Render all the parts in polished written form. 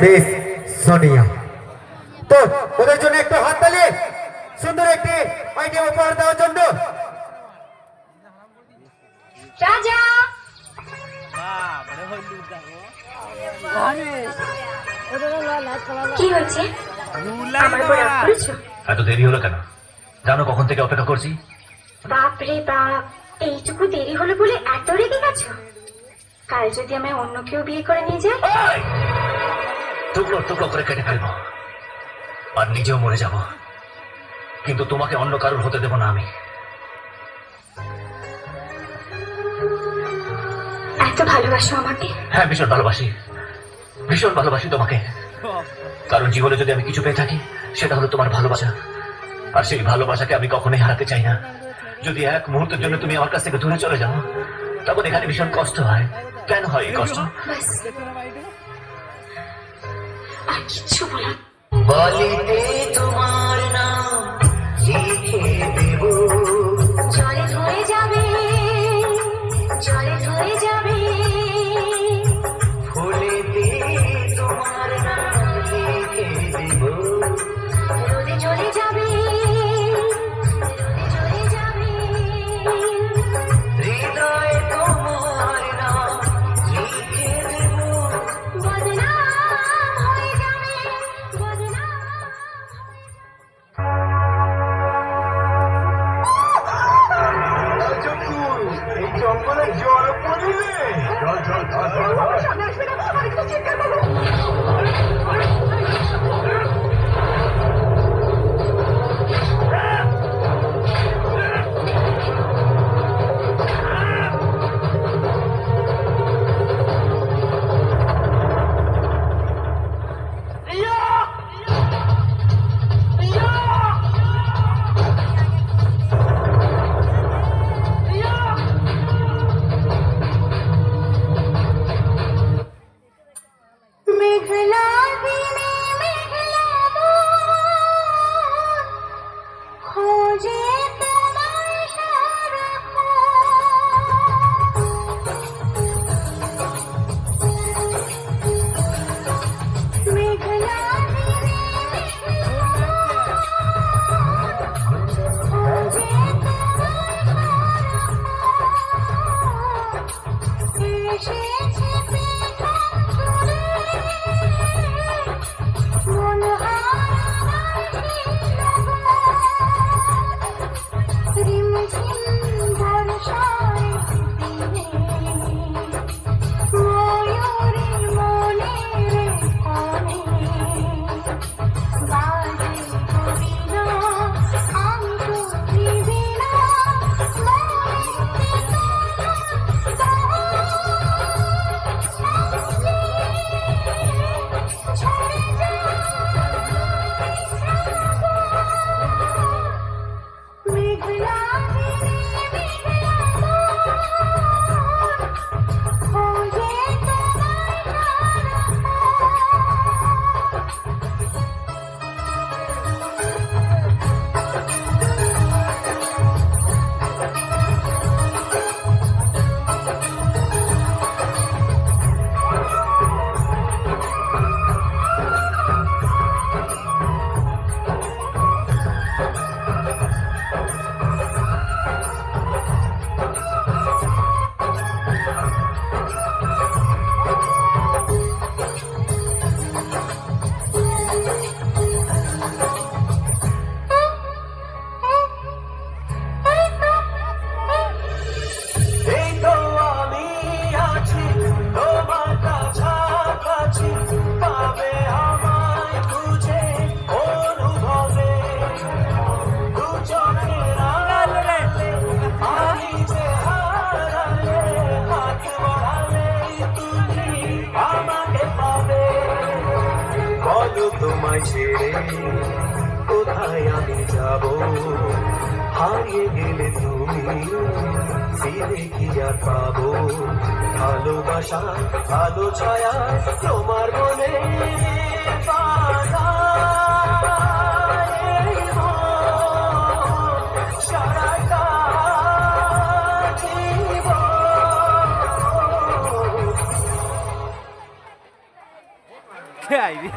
Miss Sonia. তো ওদের জন্য একটু হাত তালি, সুন্দর একটি আইটেম উপহার দেওয়ার জন্য। রাজা কি হয়েছে? এত দেরি হলো কেন? জানো কখন থেকে অপেক্ষা করছি? বাপরে বাপ, এইটুকু দেরি হলো বলে এত রেগে গেছো? কাল যদি আমায় অন্য কেউ বিয়ে করে নিয়ে যায়? টুকরো টুকরো করে কেটে ফেলবো আর নিজেও মরে যাব, কিন্তু তোমাকে অন্য কারোর হতে দেব না আমি। এত ভালোবাসো আমাকে? হ্যাঁ, ভীষণ ভালোবাসি, ভীষণ ভালোবাসি তোমাকে। কারণ জীবনে যদি আমি কিছু পেয়ে থাকি সেটা হলো তোমার ভালোবাসা, আর সেই ভালোবাসাকে আমি কখনোই হারাতে চাই না। যদি এক মুহূর্তের জন্য তুমি আমার কাছ থেকে দূরে চলে যাও তখন এখানে ভীষণ কষ্ট হয়। কেন হয় এই কষ্ট? আর কিচ্ছু বলো। বলিতে তোমার নাম লিখে দেব, জলে ধরে যাবে, জলে ধরে যাবে, ফুলেতে তোমার নাম লিখে দেব, রোদে জ্বলে যাবে, রোদে জ্বলে যাবে, হৃদয়ে তোমার নাম লিখে দেব। বদনাম হয়ে যাবে, বদনাম। এই জঙ্গলে জ্বর পড়িলে জল জল মেঘলা দিনে মেঘলা মন খোঁজে তোমায় সারাক্ষণ। মেঘলা দিনে মেঘলা মন খোঁজে তোমায় সারাক্ষণ। এসেছে পেছন ছুড়ে মন রিমঝিম বর্ষায় দিনে ময়ূরীর মনের কানে বাজে করিনা আমি তো দিবি না মেঘলা দিনে মেঘলা মন খোঁজে তোমায় সারাক্ষণ। এই তো আমি আছি তোমার কাছাকাছি, পাবে আমায় খুঁজে অনুভবে। দু চোখের আড়ালে আমি যে হারালে, হাত বাড়ালেই তুমি আমাকে পাবে। বলো তোমায় ছেড়ে কোথায় আমি যাব, হারিয়ে গেলে তুমি ফিরে কি আর পাবো? ভালোবাসা ভালো ছায়া তোমার মনে বাঁধা, এই মন সারাটা জীবন। আইবি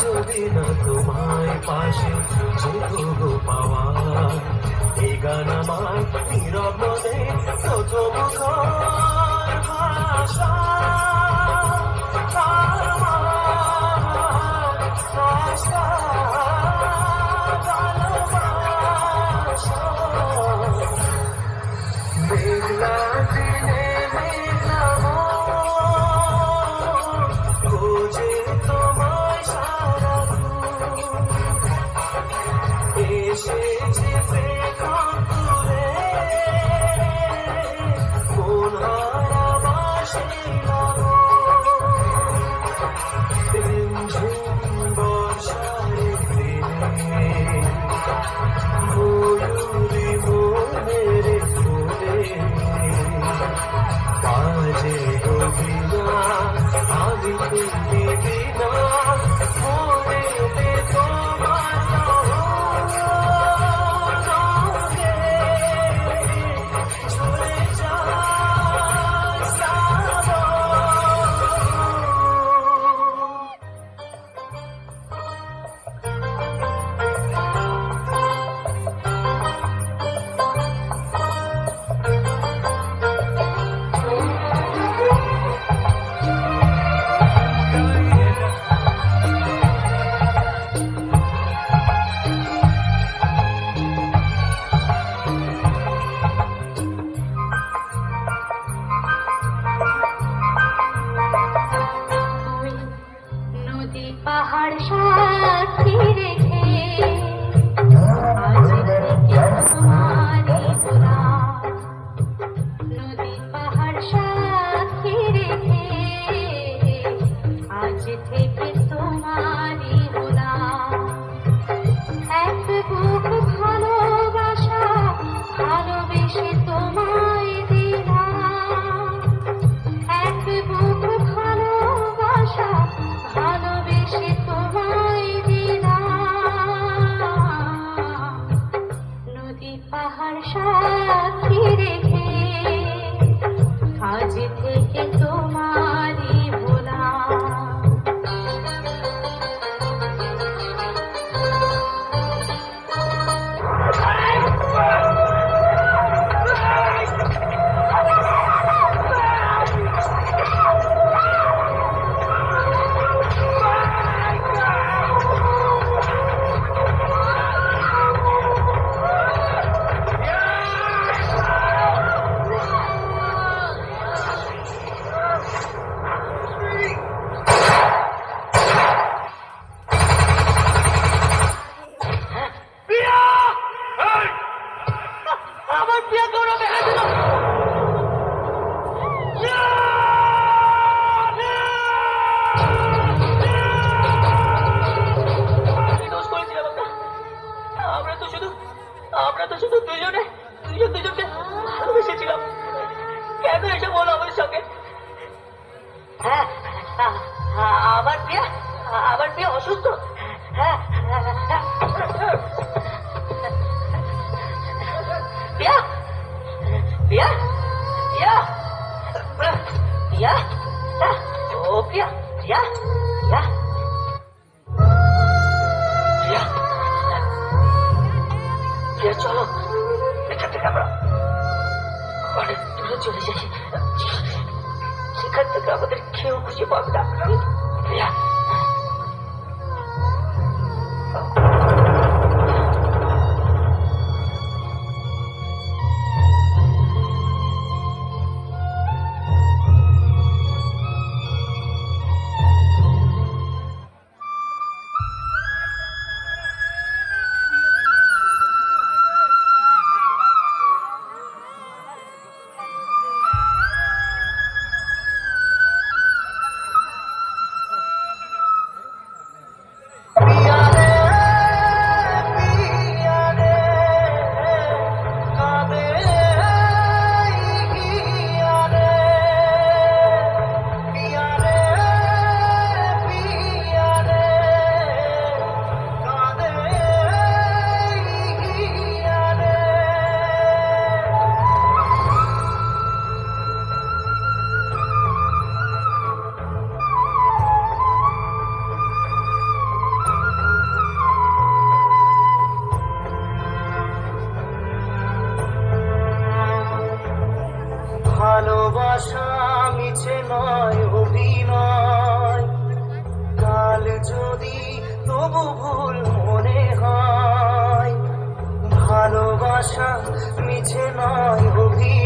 যদি না তোমায় পাশে যেটুকু পাওয়া এই গান আমার নীরব মনে প্রথম ভাষা মেঘলা দিনে মেঘলা খোঁজে তোমায় সারা এসেছে প্রেম তুলে মন হারা বাসে লাগো ঝুম বর্ষারে দিনে ময়ূরী মনের ফুলে বাজে গোবিনা আমি তুমি বিনা মনে তোমার রঙে ঝরে যায় শ্রাবণ। ওই নদী পাহাড় সাথী রেখে আজ থেকে তোমারই গোলাপ। নদী পাহাড় সাথী রেখে আজ থেকে তোমারই গোলাপ। এক বুক ভালোবাসা ভালোবেসে তোমায় দিলাম। এক বুক ভালোবাসা ভালোবেসে তোমায় দিলাম। নদী পাহাড় সাথী রেখে আজ থেকে তোমারই ভোলা। আমরা তো শুধু দুজনকে ভালোবেসেছিলাম। কেন এসব হলো আমাদের সঙ্গে? হ্যাঁ, আমার বিয়ে অসুস্থ। হ্যাঁ, বিয়া বিয়া বিয়া বিয়া ও বিয়া বিয়া বিয়া বিয়া বিয়া চলো এখান থেকে আমরা অনেক দূরে চলে যাই। সেখান থেকে আমাদের কেউ খুঁজে পাবে না। বিয়া ভালোবাসা মিছে নয় অভিনয়, কাল যদি তবু ভুল মনে হয়, ভালোবাসা মিছে নয় অভিনয়।